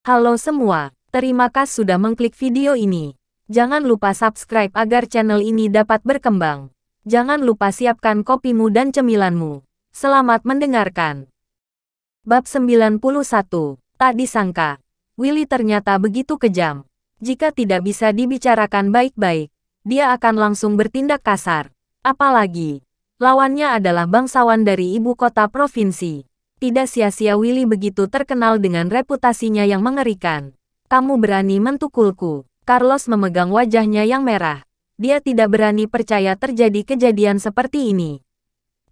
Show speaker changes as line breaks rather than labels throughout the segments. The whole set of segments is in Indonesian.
Halo semua, terima kasih sudah mengklik video ini. Jangan lupa subscribe agar channel ini dapat berkembang. Jangan lupa siapkan kopimu dan cemilanmu. Selamat mendengarkan. Bab 91. Tak disangka, Willy ternyata begitu kejam. Jika tidak bisa dibicarakan baik-baik, dia akan langsung bertindak kasar. Apalagi, lawannya adalah bangsawan dari ibu kota provinsi. Tidak sia-sia Willy begitu terkenal dengan reputasinya yang mengerikan. Kamu berani mentukulku. Carlos memegang wajahnya yang merah. Dia tidak berani percaya terjadi kejadian seperti ini.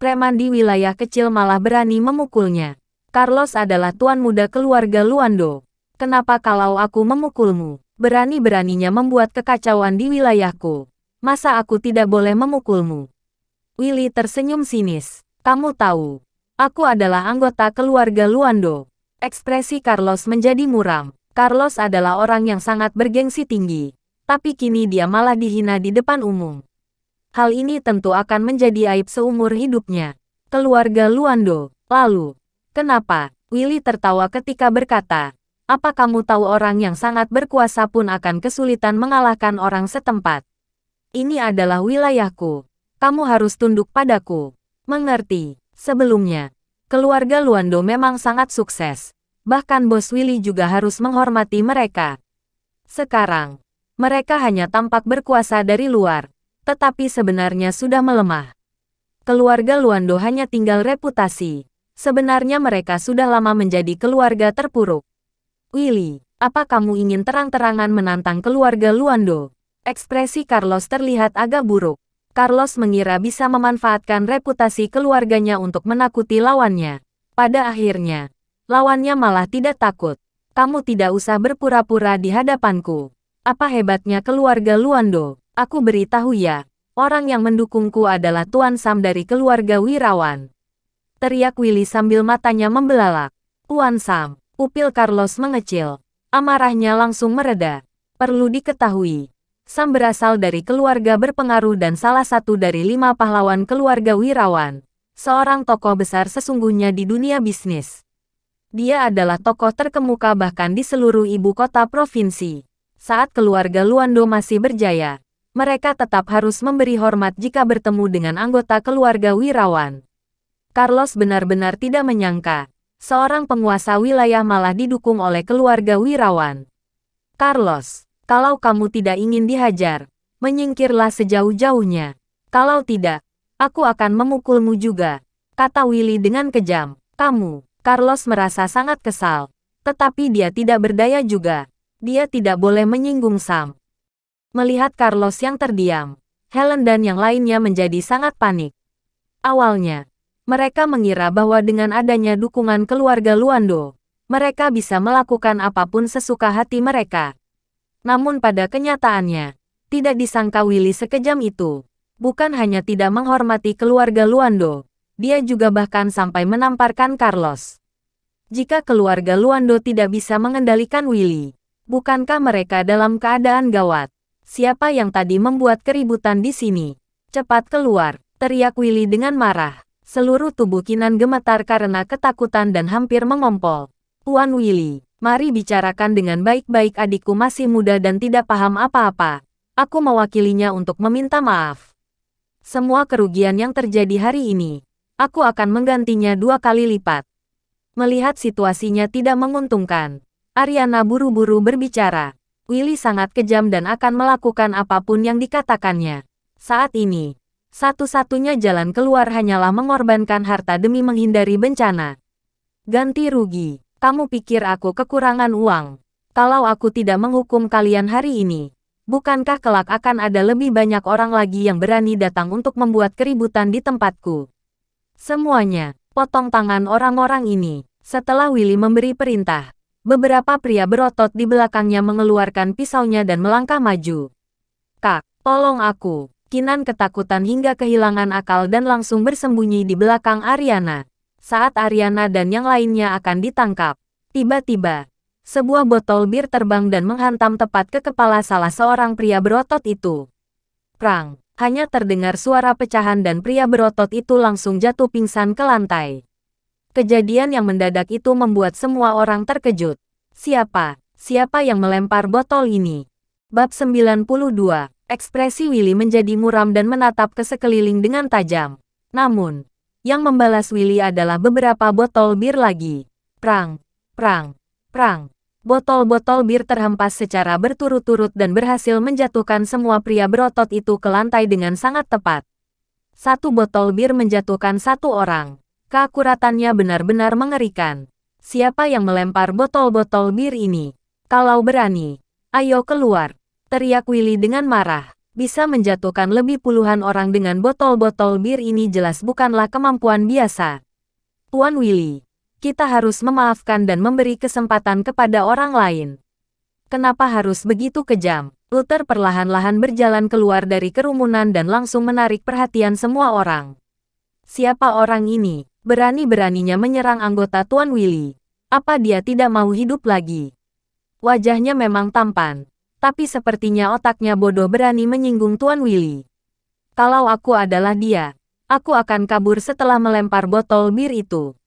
Preman di wilayah kecil malah berani memukulnya. Carlos adalah tuan muda keluarga Luando. Kenapa kalau aku memukulmu? Berani-beraninya membuat kekacauan di wilayahku. Masa aku tidak boleh memukulmu? Willy tersenyum sinis. Kamu tahu, aku adalah anggota keluarga Luando. Ekspresi Carlos menjadi muram. Carlos adalah orang yang sangat bergengsi tinggi. Tapi kini dia malah dihina di depan umum. Hal ini tentu akan menjadi aib seumur hidupnya. Keluarga Luando. Lalu, kenapa? Willy tertawa ketika berkata, apa kamu tahu orang yang sangat berkuasa pun akan kesulitan mengalahkan orang setempat? Ini adalah wilayahku. Kamu harus tunduk padaku. Mengerti? Sebelumnya, keluarga Luando memang sangat sukses. Bahkan bos Willy juga harus menghormati mereka. Sekarang, mereka hanya tampak berkuasa dari luar, tetapi sebenarnya sudah melemah. Keluarga Luando hanya tinggal reputasi. Sebenarnya mereka sudah lama menjadi keluarga terpuruk. Willy, apa kamu ingin terang-terangan menantang keluarga Luando? Ekspresi Carlos terlihat agak buruk. Carlos mengira bisa memanfaatkan reputasi keluarganya untuk menakuti lawannya. Pada akhirnya, lawannya malah tidak takut. Kamu tidak usah berpura-pura di hadapanku. Apa hebatnya keluarga Luando? Aku beritahu ya, orang yang mendukungku adalah Tuan Sam dari keluarga Wirawan. Teriak Willy sambil matanya membelalak. Tuan Sam, pupil Carlos mengecil. Amarahnya langsung mereda. Perlu diketahui, Sam berasal dari keluarga berpengaruh dan salah satu dari 5 pahlawan keluarga Wirawan. Seorang tokoh besar sesungguhnya di dunia bisnis. Dia adalah tokoh terkemuka bahkan di seluruh ibu kota provinsi. Saat keluarga Luando masih berjaya, mereka tetap harus memberi hormat jika bertemu dengan anggota keluarga Wirawan. Carlos benar-benar tidak menyangka, seorang penguasa wilayah malah didukung oleh keluarga Wirawan. Carlos, kalau kamu tidak ingin dihajar, menyingkirlah sejauh-jauhnya. Kalau tidak, aku akan memukulmu juga, kata Willy dengan kejam. Kamu, Carlos merasa sangat kesal, tetapi dia tidak berdaya juga. Dia tidak boleh menyinggung Sam. Melihat Carlos yang terdiam, Helen dan yang lainnya menjadi sangat panik. Awalnya, mereka mengira bahwa dengan adanya dukungan keluarga Luando, mereka bisa melakukan apapun sesuka hati mereka. Namun pada kenyataannya, tidak disangka Willy sekejam itu. Bukan hanya tidak menghormati keluarga Luando, dia juga bahkan sampai menamparkan Carlos. Jika keluarga Luando tidak bisa mengendalikan Willy, bukankah mereka dalam keadaan gawat? Siapa yang tadi membuat keributan di sini? Cepat keluar, teriak Willy dengan marah. Seluruh tubuh Kinan gemetar karena ketakutan dan hampir mengompol. Tuan Willy, mari bicarakan dengan baik-baik, adikku masih muda dan tidak paham apa-apa. Aku mewakilinya untuk meminta maaf. Semua kerugian yang terjadi hari ini, aku akan menggantinya 2 kali lipat. Melihat situasinya tidak menguntungkan, Ariana buru-buru berbicara. Willy sangat kejam dan akan melakukan apapun yang dikatakannya. Saat ini, satu-satunya jalan keluar hanyalah mengorbankan harta demi menghindari bencana. Ganti rugi. Kamu pikir aku kekurangan uang? Kalau aku tidak menghukum kalian hari ini, bukankah kelak akan ada lebih banyak orang lagi yang berani datang untuk membuat keributan di tempatku? Semuanya, potong tangan orang-orang ini. Setelah Willy memberi perintah, beberapa pria berotot di belakangnya mengeluarkan pisaunya dan melangkah maju. Kak, tolong aku. Kinan ketakutan hingga kehilangan akal dan langsung bersembunyi di belakang Ariana. Saat Ariana dan yang lainnya akan ditangkap, tiba-tiba, sebuah botol bir terbang dan menghantam tepat ke kepala salah seorang pria berotot itu. Prang, hanya terdengar suara pecahan dan pria berotot itu langsung jatuh pingsan ke lantai. Kejadian yang mendadak itu membuat semua orang terkejut. Siapa yang melempar botol ini? Bab 92. Ekspresi Willy menjadi muram dan menatap ke sekeliling dengan tajam. Namun, yang membalas Willy adalah beberapa botol bir lagi. Prang, prang, prang. Botol-botol bir terhempas secara berturut-turut dan berhasil menjatuhkan semua pria berotot itu ke lantai dengan sangat tepat. Satu botol bir menjatuhkan satu orang. Keakuratannya benar-benar mengerikan. Siapa yang melempar botol-botol bir ini? Kalau berani, ayo keluar, teriak Willy dengan marah. Bisa menjatuhkan lebih puluhan orang dengan botol-botol bir ini jelas bukanlah kemampuan biasa. Tuan Willy, kita harus memaafkan dan memberi kesempatan kepada orang lain. Kenapa harus begitu kejam? Luther perlahan-lahan berjalan keluar dari kerumunan dan langsung menarik perhatian semua orang. Siapa orang ini? Berani-beraninya menyerang anggota Tuan Willy. Apa dia tidak mau hidup lagi? Wajahnya memang tampan, tapi sepertinya otaknya bodoh berani menyinggung Tuan Willy. Kalau aku adalah dia, aku akan kabur setelah melempar botol bir itu.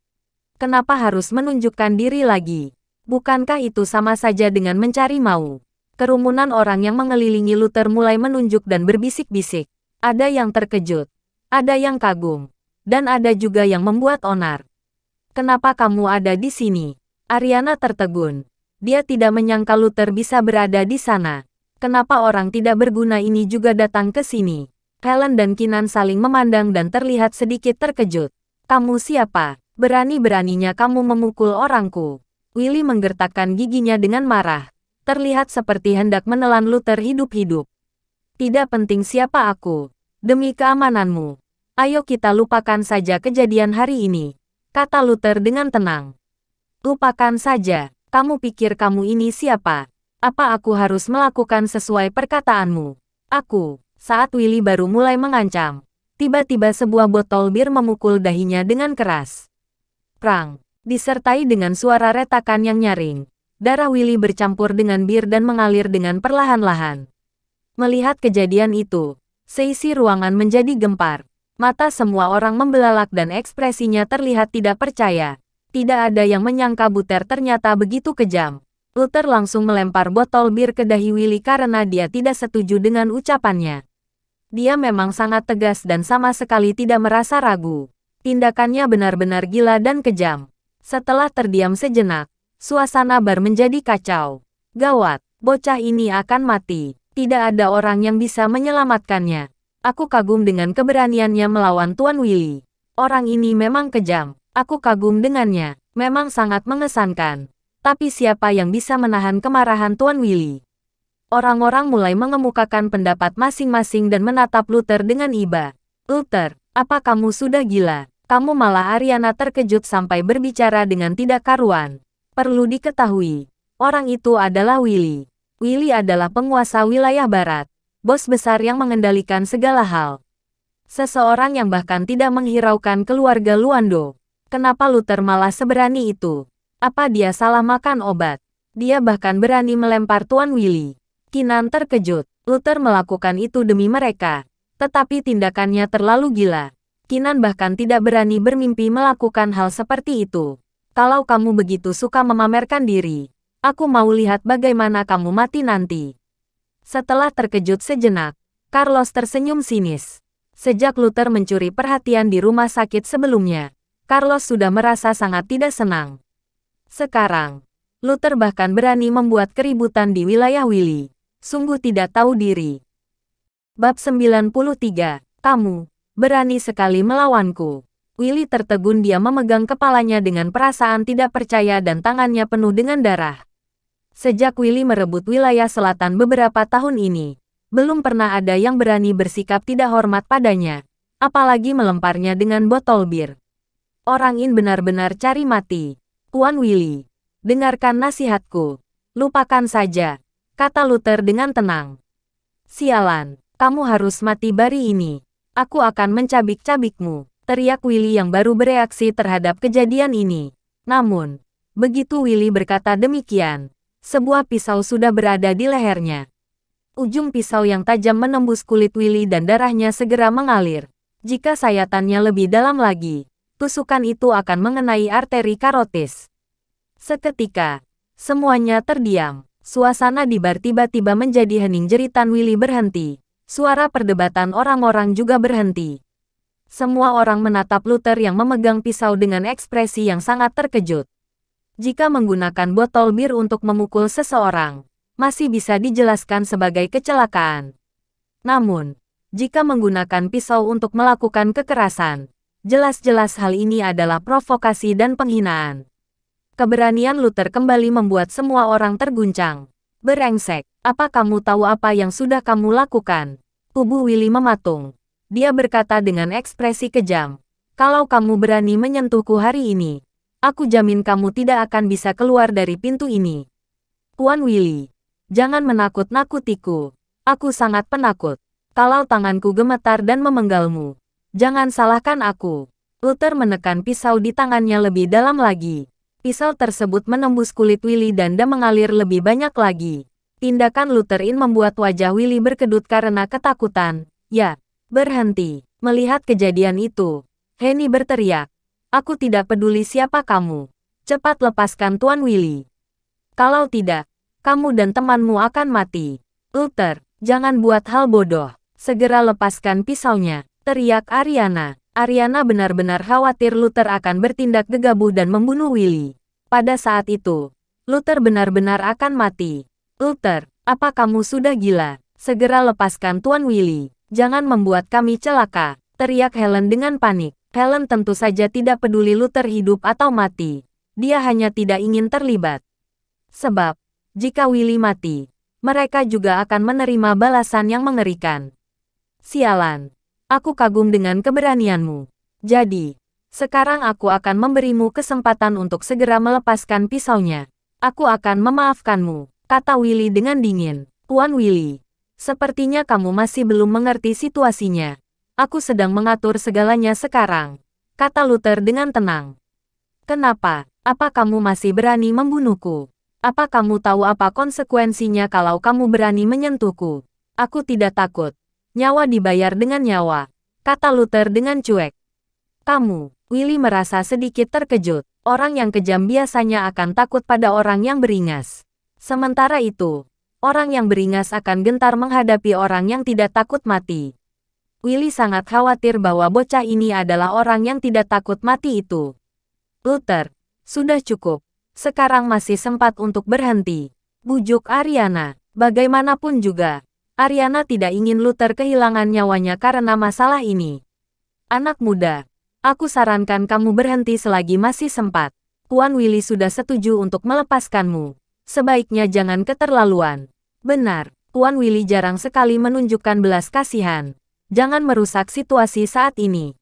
Kenapa harus menunjukkan diri lagi? Bukankah itu sama saja dengan mencari mau? Kerumunan orang yang mengelilingi Luther mulai menunjuk dan berbisik-bisik. Ada yang terkejut, ada yang kagum, dan ada juga yang membuat onar. Kenapa kamu ada di sini? Ariana tertegun. Dia tidak menyangka Luther bisa berada di sana. Kenapa orang tidak berguna ini juga datang ke sini? Helen dan Kinan saling memandang dan terlihat sedikit terkejut. Kamu siapa? Berani-beraninya kamu memukul orangku. Willy menggertakkan giginya dengan marah. Terlihat seperti hendak menelan Luther hidup-hidup. Tidak penting siapa aku. Demi keamananmu, ayo kita lupakan saja kejadian hari ini, kata Luther dengan tenang. Lupakan saja. Kamu pikir kamu ini siapa? Apa aku harus melakukan sesuai perkataanmu? Aku. Saat Willy baru mulai mengancam, tiba-tiba sebuah botol bir memukul dahinya dengan keras. Prang. Disertai dengan suara retakan yang nyaring. Darah Willy bercampur dengan bir dan mengalir dengan perlahan-lahan. Melihat kejadian itu, seisi ruangan menjadi gempar. Mata semua orang membelalak dan ekspresinya terlihat tidak percaya. Tidak ada yang menyangka Buter ternyata begitu kejam. Luther langsung melempar botol bir ke dahi Willy karena dia tidak setuju dengan ucapannya. Dia memang sangat tegas dan sama sekali tidak merasa ragu. Tindakannya benar-benar gila dan kejam. Setelah terdiam sejenak, suasana bar menjadi kacau. Gawat, bocah ini akan mati. Tidak ada orang yang bisa menyelamatkannya. Aku kagum dengan keberaniannya melawan Tuan Willy. Orang ini memang kejam. Aku kagum dengannya, memang sangat mengesankan. Tapi siapa yang bisa menahan kemarahan Tuan Willy? Orang-orang mulai mengemukakan pendapat masing-masing dan menatap Luther dengan iba. Luther, apa kamu sudah gila? Kamu malah Ariana terkejut sampai berbicara dengan tidak karuan. Perlu diketahui, orang itu adalah Willy. Willy adalah penguasa wilayah barat, bos besar yang mengendalikan segala hal. Seseorang yang bahkan tidak menghiraukan keluarga Luando. Kenapa Luther malah seberani itu? Apa dia salah makan obat? Dia bahkan berani melempar Tuan Willy. Kinan terkejut. Luther melakukan itu demi mereka. Tetapi tindakannya terlalu gila. Kinan bahkan tidak berani bermimpi melakukan hal seperti itu. Kalau kamu begitu suka memamerkan diri, aku mau lihat bagaimana kamu mati nanti. Setelah terkejut sejenak, Carlos tersenyum sinis. Sejak Luther mencuri perhatian di rumah sakit sebelumnya, Carlos sudah merasa sangat tidak senang. Sekarang, Luther bahkan berani membuat keributan di wilayah Willy. Sungguh tidak tahu diri. Bab 93. Kamu berani sekali melawanku. Willy tertegun, dia memegang kepalanya dengan perasaan tidak percaya dan tangannya penuh dengan darah. Sejak Willy merebut wilayah selatan beberapa tahun ini, belum pernah ada yang berani bersikap tidak hormat padanya, apalagi melemparnya dengan botol bir. Orang ini benar-benar cari mati. Tuan Willy, dengarkan nasihatku. Lupakan saja, kata Luther dengan tenang. Sialan, kamu harus mati bari ini. Aku akan mencabik-cabikmu, teriak Willy yang baru bereaksi terhadap kejadian ini. Namun, begitu Willy berkata demikian, sebuah pisau sudah berada di lehernya. Ujung pisau yang tajam menembus kulit Willy dan darahnya segera mengalir. Jika sayatannya lebih dalam lagi, tusukan itu akan mengenai arteri karotis. Seketika, Semuanya terdiam. Suasana di bar tiba-tiba menjadi hening. Jeritan Willy berhenti. Suara perdebatan orang-orang juga berhenti. Semua orang menatap Luther yang memegang pisau dengan ekspresi yang sangat terkejut. Jika menggunakan botol bir untuk memukul seseorang, masih bisa dijelaskan sebagai kecelakaan. Namun, jika menggunakan pisau untuk melakukan kekerasan, jelas-jelas hal ini adalah provokasi dan penghinaan. Keberanian Luther kembali membuat semua orang terguncang. Berengsek, apa kamu tahu apa yang sudah kamu lakukan? Tubuh Willy mematung. Dia berkata dengan ekspresi kejam, "Kalau kamu berani menyentuhku hari ini, aku jamin kamu tidak akan bisa keluar dari pintu ini." Tuan Willy, jangan menakut-nakutiku. Aku sangat penakut. Kalau tanganku gemetar dan memenggalmu, jangan salahkan aku. Luther menekan pisau di tangannya lebih dalam lagi. Pisau tersebut menembus kulit Willy dan mengalir lebih banyak lagi. Tindakan Luther ini membuat wajah Willy berkedut karena ketakutan. "Ya, berhenti." Melihat kejadian itu, Henny berteriak, "Aku tidak peduli siapa kamu. Cepat lepaskan Tuan Willy. Kalau tidak, kamu dan temanmu akan mati." "Luther, jangan buat hal bodoh. Segera lepaskan pisaunya," teriak Ariana. Ariana benar-benar khawatir Luther akan bertindak gegabah dan membunuh Willy. Pada saat itu, Luther benar-benar akan mati. "Luther, apa kamu sudah gila? Segera lepaskan Tuan Willy. Jangan membuat kami celaka," teriak Helen dengan panik. Helen tentu saja tidak peduli Luther hidup atau mati. Dia hanya tidak ingin terlibat. Sebab, jika Willy mati, mereka juga akan menerima balasan yang mengerikan. "Sialan, aku kagum dengan keberanianmu. Jadi, sekarang aku akan memberimu kesempatan untuk segera melepaskan pisaunya. Aku akan memaafkanmu," kata Willy dengan dingin. "Tuan Willy, sepertinya kamu masih belum mengerti situasinya. Aku sedang mengatur segalanya sekarang," kata Luther dengan tenang. "Kenapa? Apa kamu masih berani membunuhku? Apa kamu tahu apa konsekuensinya kalau kamu berani menyentuhku?" "Aku tidak takut. Nyawa dibayar dengan nyawa," kata Luther dengan cuek. "Kamu," Willy merasa sedikit terkejut. Orang yang kejam biasanya akan takut pada orang yang beringas. Sementara itu, orang yang beringas akan gentar menghadapi orang yang tidak takut mati. Willy sangat khawatir bahwa bocah ini adalah orang yang tidak takut mati itu. "Luther, sudah cukup. Sekarang masih sempat untuk berhenti," bujuk Ariana. Bagaimanapun juga, Ariana tidak ingin Luther kehilangan nyawanya karena masalah ini. "Anak muda, aku sarankan kamu berhenti selagi masih sempat. Tuan Willy sudah setuju untuk melepaskanmu. Sebaiknya jangan keterlaluan." "Benar, Tuan Willy jarang sekali menunjukkan belas kasihan. Jangan merusak situasi saat ini.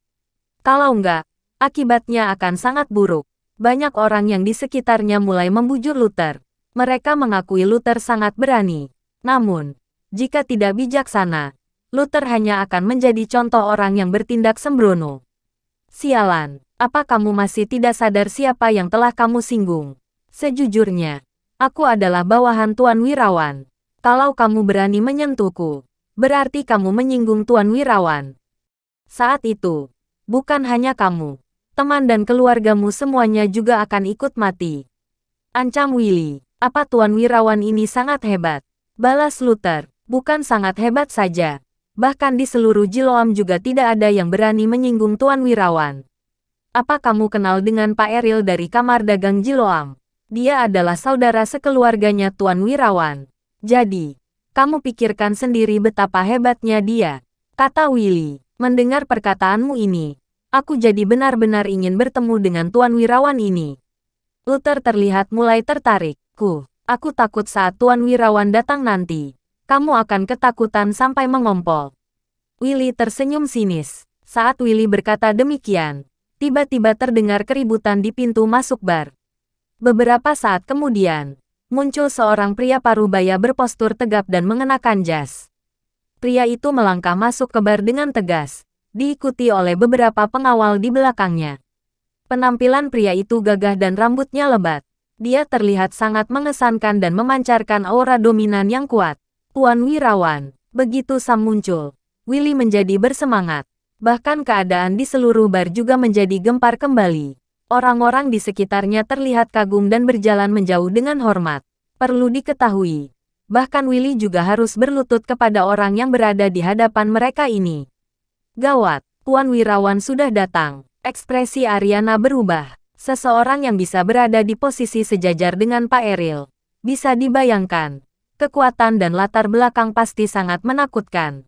Kalau enggak, akibatnya akan sangat buruk." Banyak orang yang di sekitarnya mulai membujur Luther. Mereka mengakui Luther sangat berani. Namun, jika tidak bijaksana, Luther hanya akan menjadi contoh orang yang bertindak sembrono. "Sialan, apa kamu masih tidak sadar siapa yang telah kamu singgung? Sejujurnya, aku adalah bawahan Tuan Wirawan. Kalau kamu berani menyentuhku, berarti kamu menyinggung Tuan Wirawan. Saat itu, bukan hanya kamu, teman dan keluargamu semuanya juga akan ikut mati," ancam Willy. "Apa Tuan Wirawan ini sangat hebat?" balas Luther. "Bukan sangat hebat saja. Bahkan di seluruh Jiloam juga tidak ada yang berani menyinggung Tuan Wirawan. Apa kamu kenal dengan Pak Eril dari Kamar Dagang Jiloam? Dia adalah saudara sekeluarganya Tuan Wirawan. Jadi, kamu pikirkan sendiri betapa hebatnya dia," kata Willy. "Mendengar perkataanmu ini, aku jadi benar-benar ingin bertemu dengan Tuan Wirawan ini." Luther terlihat mulai tertarik. Aku takut saat Tuan Wirawan datang nanti. Kamu akan ketakutan sampai mengompol." Willy tersenyum sinis. Saat Willy berkata demikian, tiba-tiba terdengar keributan di pintu masuk bar. Beberapa saat kemudian, muncul seorang pria parubaya berpostur tegap dan mengenakan jas. Pria itu melangkah masuk ke bar dengan tegas, diikuti oleh beberapa pengawal di belakangnya. Penampilan pria itu gagah dan rambutnya lebat. Dia terlihat sangat mengesankan dan memancarkan aura dominan yang kuat. "Tuan Wirawan." Begitu Sam muncul, Willy menjadi bersemangat. Bahkan keadaan di seluruh bar juga menjadi gempar kembali. Orang-orang di sekitarnya terlihat kagum dan berjalan menjauh dengan hormat. Perlu diketahui, bahkan Willy juga harus berlutut kepada orang yang berada di hadapan mereka ini. Gawat, Tuan Wirawan sudah datang. Ekspresi Ariana berubah. Seseorang yang bisa berada di posisi sejajar dengan Pak Eril. Bisa dibayangkan, kekuatan dan latar belakang pasti sangat menakutkan.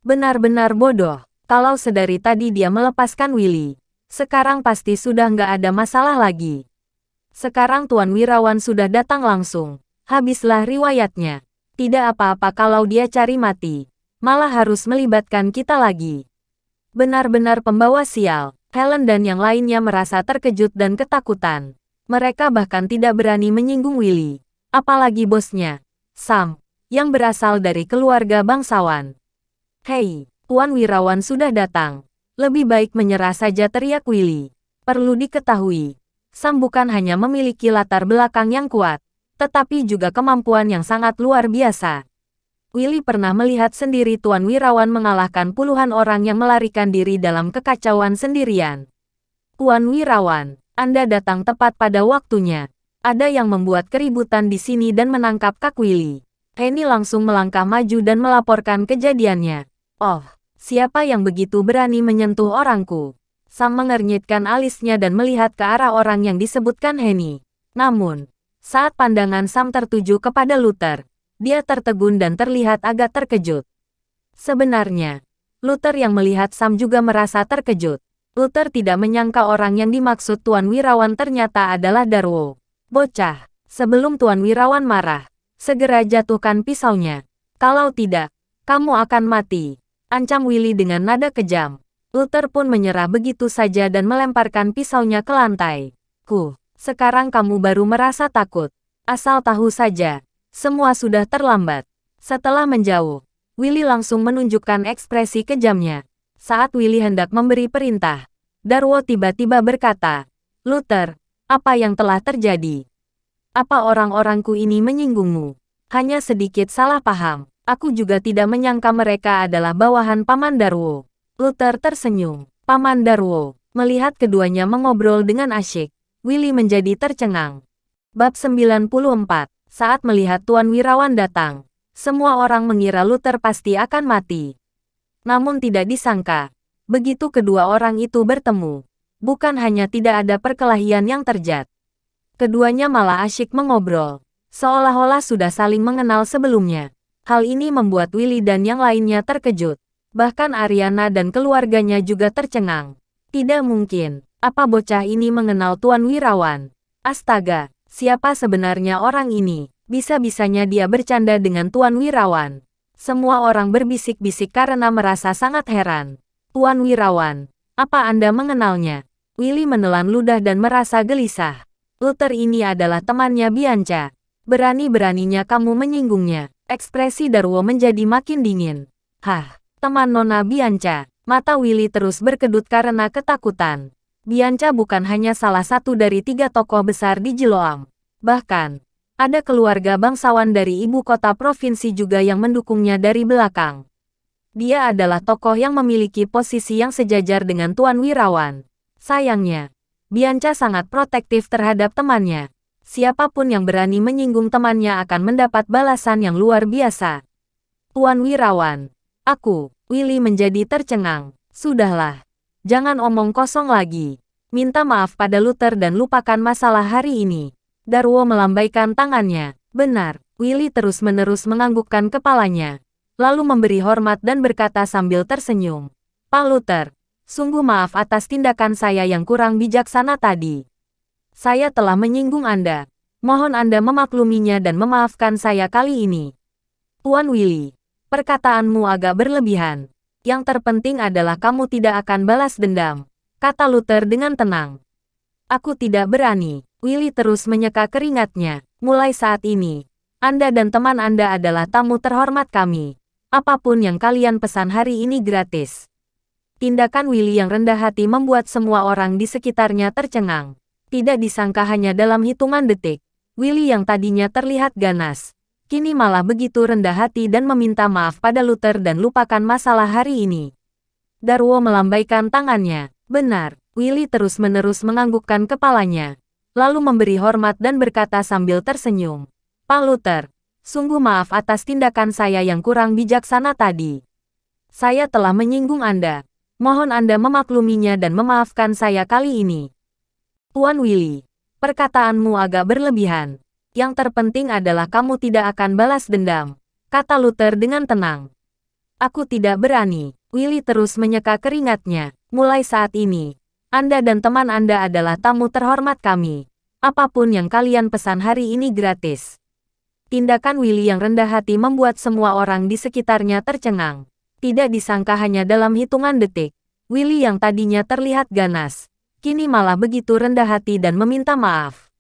Benar-benar bodoh. Kalau sedari tadi dia melepaskan Willy, sekarang pasti sudah nggak ada masalah lagi. Sekarang Tuan Wirawan sudah datang langsung. Habislah riwayatnya. Tidak apa-apa kalau dia cari mati. Malah harus melibatkan kita lagi. Benar-benar pembawa sial. Helen dan yang lainnya merasa terkejut dan ketakutan. Mereka bahkan tidak berani menyinggung Willy. Apalagi bosnya, Sam, yang berasal dari keluarga bangsawan. Hei, Tuan Wirawan sudah datang. Lebih baik menyerah saja, teriak Willy. Perlu diketahui, Sam bukan hanya memiliki latar belakang yang kuat, tetapi juga kemampuan yang sangat luar biasa. Willy pernah melihat sendiri Tuan Wirawan mengalahkan puluhan orang yang melarikan diri dalam kekacauan sendirian. Tuan Wirawan, Anda datang tepat pada waktunya. Ada yang membuat keributan di sini dan menangkap Kak Willy. Henny langsung melangkah maju dan melaporkan kejadiannya. Oh, siapa yang begitu berani menyentuh orangku? Sam mengernyitkan alisnya dan melihat ke arah orang yang disebutkan Henny. Namun, saat pandangan Sam tertuju kepada Luther, dia tertegun dan terlihat agak terkejut. Sebenarnya, Luther yang melihat Sam juga merasa terkejut. Luther tidak menyangka orang yang dimaksud Tuan Wirawan ternyata adalah Darwo. Bocah, sebelum Tuan Wirawan marah, segera jatuhkan pisaunya. Kalau tidak, kamu akan mati. Ancam Willy dengan nada kejam. Luther pun menyerah begitu saja dan melemparkan pisaunya ke lantai. Sekarang kamu baru merasa takut. Asal tahu saja, semua sudah terlambat. Setelah menjauh, Willy langsung menunjukkan ekspresi kejamnya. Saat Willy hendak memberi perintah, Darwo tiba-tiba berkata, Luther, apa yang telah terjadi? Apa orang-orangku ini menyinggungmu? Hanya sedikit salah paham. Aku juga tidak menyangka mereka adalah bawahan Paman Darwo. Luther tersenyum. Paman Darwo. Melihat keduanya mengobrol dengan asyik, Willy menjadi tercengang. Bab 94. Saat melihat Tuan Wirawan datang, semua orang mengira Luther pasti akan mati. Namun tidak disangka, begitu kedua orang itu bertemu, bukan hanya tidak ada perkelahian yang terjadi. Keduanya malah asyik mengobrol, seolah-olah sudah saling mengenal sebelumnya. Hal ini membuat Willy dan yang lainnya terkejut. Bahkan Ariana dan keluarganya juga tercengang. Tidak mungkin, apa bocah ini mengenal Tuan Wirawan? Astaga, siapa sebenarnya orang ini? Bisa-bisanya dia bercanda dengan Tuan Wirawan. Semua orang berbisik-bisik karena merasa sangat heran. Tuan Wirawan, apa Anda mengenalnya? Willy menelan ludah dan merasa gelisah. Luther ini adalah temannya Bianca. Berani-beraninya kamu menyinggungnya. Ekspresi Darwo menjadi makin dingin. Hah, teman Nona Bianca. Mata Willy terus berkedut karena ketakutan. Bianca bukan hanya salah satu dari 3 tokoh besar di Jiloam. Bahkan, ada keluarga bangsawan dari ibu kota provinsi juga yang mendukungnya dari belakang. Dia adalah tokoh yang memiliki posisi yang sejajar dengan Tuan Wirawan. Sayangnya, Bianca sangat protektif terhadap temannya. Siapapun yang berani menyinggung temannya akan mendapat balasan yang luar biasa. Tuan Wirawan, Willy menjadi tercengang. Sudahlah, jangan omong kosong lagi. Minta maaf pada Luther dan lupakan masalah hari ini. Darwo melambaikan tangannya. Benar, Willy terus-menerus menganggukkan kepalanya. Lalu memberi hormat dan berkata sambil tersenyum. Pak Luther, sungguh maaf atas tindakan saya yang kurang bijaksana tadi. Saya telah menyinggung Anda. Mohon Anda memakluminya dan memaafkan saya kali ini. Tuan Willy, perkataanmu agak berlebihan. Yang terpenting adalah kamu tidak akan balas dendam, kata Luther dengan tenang. Aku tidak berani. Willy terus menyeka keringatnya. Mulai saat ini, Anda dan teman Anda adalah tamu terhormat kami. Apapun yang kalian pesan hari ini gratis. Tindakan Willy yang rendah hati membuat semua orang di sekitarnya tercengang. Tidak disangka hanya dalam hitungan detik, Willy yang tadinya terlihat ganas, kini malah begitu rendah hati dan meminta maaf pada Luther dan lupakan masalah hari ini. Darwo melambaikan tangannya. Benar, Willy terus-menerus menganggukkan kepalanya, lalu memberi hormat dan berkata sambil tersenyum. Pak Luther, sungguh maaf atas tindakan saya yang kurang bijaksana tadi. Saya telah menyinggung Anda. Mohon Anda memakluminya dan memaafkan saya kali ini. Tuan Willy, perkataanmu agak berlebihan. Yang terpenting adalah kamu tidak akan balas dendam, kata Luther dengan tenang. Aku tidak berani. Willy terus menyeka keringatnya. Mulai saat ini, Anda dan teman Anda adalah tamu terhormat kami. Apapun yang kalian pesan hari ini gratis. Tindakan Willy yang rendah hati membuat semua orang di sekitarnya tercengang. Tidak disangka hanya dalam hitungan detik, Willy yang tadinya terlihat ganas, kini malah begitu rendah hati dan meminta maaf.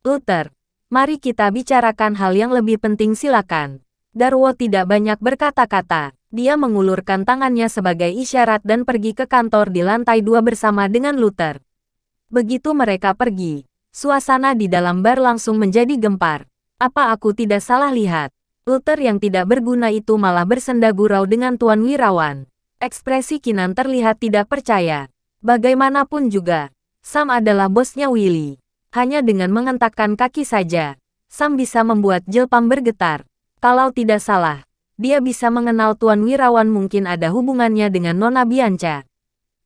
Luther, mari kita bicarakan hal yang lebih penting silakan. Darwo tidak banyak berkata-kata. Dia mengulurkan tangannya sebagai isyarat dan pergi ke kantor di lantai 2 bersama dengan Luther. Begitu mereka pergi, suasana di dalam bar langsung menjadi gempar. Apa aku tidak salah lihat? Luther yang tidak berguna itu malah bersenda gurau dengan Tuan Wirawan. Ekspresi Kinan terlihat tidak percaya. Bagaimanapun juga, Sam adalah bosnya Willy. Hanya dengan mengentakkan kaki saja, Sam bisa membuat Jelpam bergetar. Kalau tidak salah, dia bisa mengenal Tuan Wirawan, mungkin ada hubungannya dengan Nona Bianca.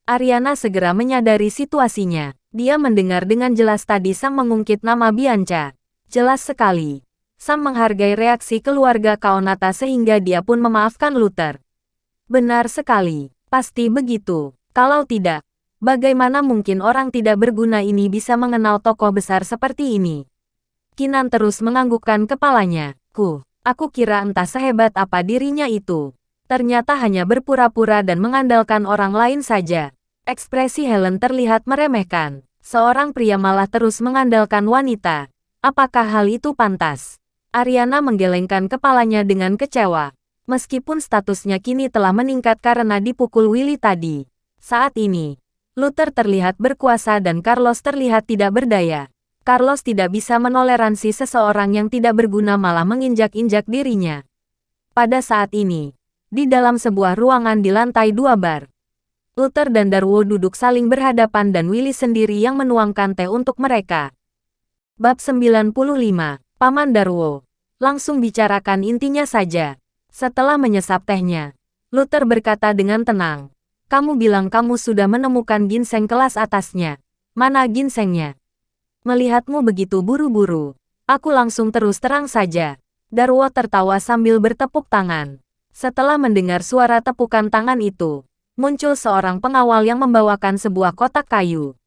Ariana segera menyadari situasinya. Dia mendengar dengan jelas tadi Sam mengungkit nama Bianca. Jelas sekali. Sam menghargai reaksi keluarga Kaonata sehingga dia pun memaafkan Luther. Benar sekali. Pasti begitu. Kalau tidak, bagaimana mungkin orang tidak berguna ini bisa mengenal tokoh besar seperti ini? Kinan terus menganggukkan kepalanya. Aku kira entah sehebat apa dirinya itu. Ternyata hanya berpura-pura dan mengandalkan orang lain saja. Ekspresi Helen terlihat meremehkan. Seorang pria malah terus mengandalkan wanita. Apakah hal itu pantas? Ariana menggelengkan kepalanya dengan kecewa. Meskipun statusnya kini telah meningkat karena dipukul Willy tadi. Saat ini, Luther terlihat berkuasa dan Carlos terlihat tidak berdaya. Carlos tidak bisa menoleransi seseorang yang tidak berguna malah menginjak-injak dirinya. Pada saat ini, di dalam sebuah ruangan di lantai 2 bar, Luther dan Darwo duduk saling berhadapan dan Willy sendiri yang menuangkan teh untuk mereka. Bab 95, Paman Darwo. Langsung bicarakan intinya saja. Setelah menyesap tehnya, Luther berkata dengan tenang. Kamu bilang kamu sudah menemukan ginseng kelas atasnya. Mana ginsengnya? Melihatmu begitu buru-buru, aku langsung terus terang saja. Darwo tertawa sambil bertepuk tangan. Setelah mendengar suara tepukan tangan itu, muncul seorang pengawal yang membawakan sebuah kotak kayu.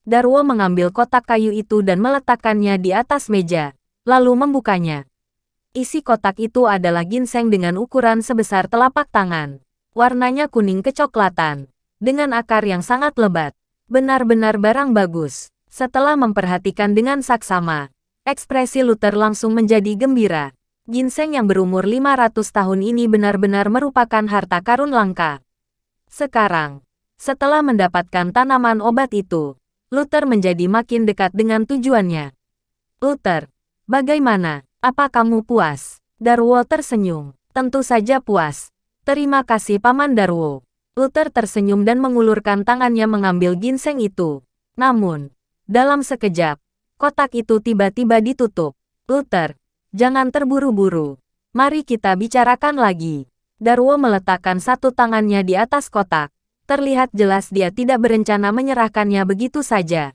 Darwo mengambil kotak kayu itu dan meletakkannya di atas meja, lalu membukanya. Isi kotak itu adalah ginseng dengan ukuran sebesar telapak tangan. Warnanya kuning kecoklatan, dengan akar yang sangat lebat. Benar-benar barang bagus. Setelah memperhatikan dengan saksama, ekspresi Luther langsung menjadi gembira. Ginseng yang berumur 500 tahun ini benar-benar merupakan harta karun langka. Sekarang, setelah mendapatkan tanaman obat itu, Luther menjadi makin dekat dengan tujuannya. Luther, bagaimana? Apa kamu puas? Darwo tersenyum. Tentu saja puas. Terima kasih Paman Darwo. Luther tersenyum dan mengulurkan tangannya mengambil ginseng itu. Namun, dalam sekejap, kotak itu tiba-tiba ditutup. Luther, jangan terburu-buru. Mari kita bicarakan lagi. Darwo meletakkan satu tangannya di atas kotak. Terlihat jelas dia tidak berencana menyerahkannya begitu saja.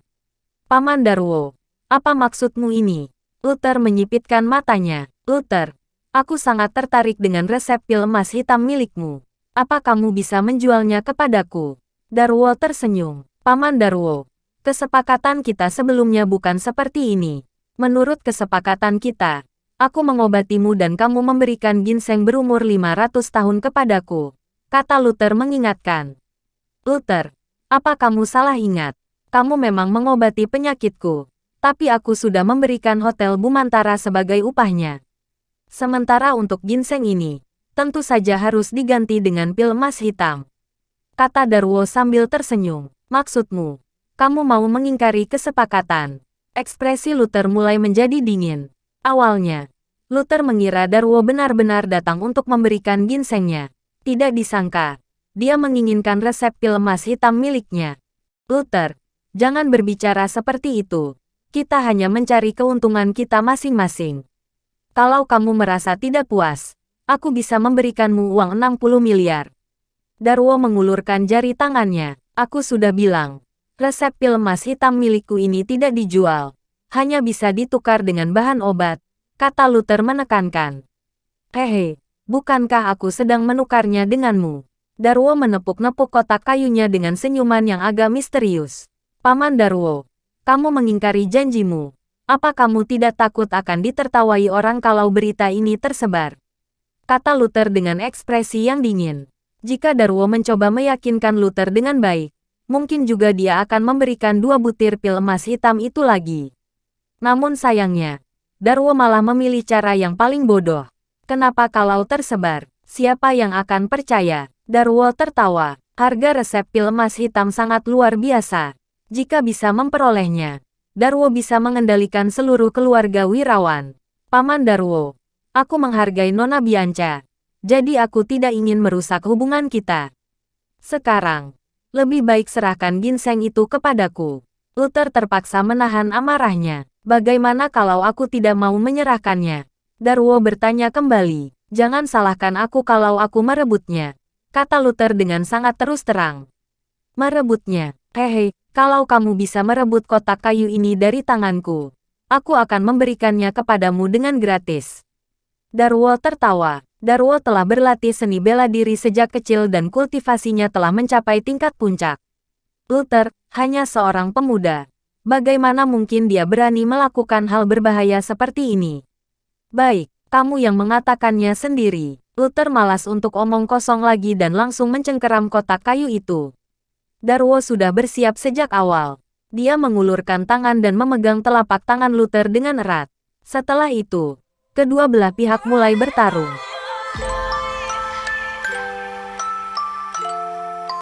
Paman Darwo, apa maksudmu ini? Luther menyipitkan matanya. Luther, aku sangat tertarik dengan resep pil emas hitam milikmu. Apa kamu bisa menjualnya kepadaku? Darwo tersenyum. Paman Darwo, kesepakatan kita sebelumnya bukan seperti ini. Menurut kesepakatan kita, aku mengobatimu dan kamu memberikan ginseng berumur 500 tahun kepadaku, kata Luther mengingatkan. Luther, apa kamu salah ingat? Kamu memang mengobati penyakitku, tapi aku sudah memberikan Hotel Bumantara sebagai upahnya. Sementara untuk ginseng ini, tentu saja harus diganti dengan pil emas hitam, kata Darwo sambil tersenyum. Maksudmu, kamu mau mengingkari kesepakatan? Ekspresi Luther mulai menjadi dingin. Awalnya, Luther mengira Darwo benar-benar datang untuk memberikan ginsengnya. Tidak disangka, dia menginginkan resep pil emas hitam miliknya. Luther, jangan berbicara seperti itu. Kita hanya mencari keuntungan kita masing-masing. Kalau kamu merasa tidak puas, aku bisa memberikanmu uang 60 miliar. Darwo mengulurkan jari tangannya. Aku sudah bilang, resep pil emas hitam milikku ini tidak dijual. Hanya bisa ditukar dengan bahan obat, kata Luther menekankan. Hehe, bukankah aku sedang menukarnya denganmu? Darwo menepuk-nepuk kotak kayunya dengan senyuman yang agak misterius. Paman Darwo, kamu mengingkari janjimu. Apa kamu tidak takut akan ditertawai orang kalau berita ini tersebar? Kata Luther dengan ekspresi yang dingin. Jika Darwo mencoba meyakinkan Luther dengan baik, mungkin juga dia akan memberikan 2 butir pil emas hitam itu lagi. Namun sayangnya, Darwo malah memilih cara yang paling bodoh. Kenapa kalau tersebar? Siapa yang akan percaya? Darwo tertawa. Harga resep pil emas hitam sangat luar biasa. Jika bisa memperolehnya, Darwo bisa mengendalikan seluruh keluarga Wirawan. Paman Darwo, aku menghargai Nona Bianca. Jadi aku tidak ingin merusak hubungan kita. Sekarang, lebih baik serahkan ginseng itu kepadaku. Luther terpaksa menahan amarahnya. Bagaimana kalau aku tidak mau menyerahkannya? Darwo bertanya kembali. Jangan salahkan aku kalau aku merebutnya, kata Luther dengan sangat terus terang. Merebutnya? Hehe, kalau kamu bisa merebut kotak kayu ini dari tanganku, aku akan memberikannya kepadamu dengan gratis. Darwo tertawa. Darwo telah berlatih seni bela diri sejak kecil dan kultivasinya telah mencapai tingkat puncak. Luther, hanya seorang pemuda. Bagaimana mungkin dia berani melakukan hal berbahaya seperti ini? Baik, kamu yang mengatakannya sendiri. Luther malas untuk omong kosong lagi dan langsung mencengkeram kotak kayu itu. Darwo sudah bersiap sejak awal. Dia mengulurkan tangan dan memegang telapak tangan Luther dengan erat. Setelah itu, kedua belah pihak mulai bertarung.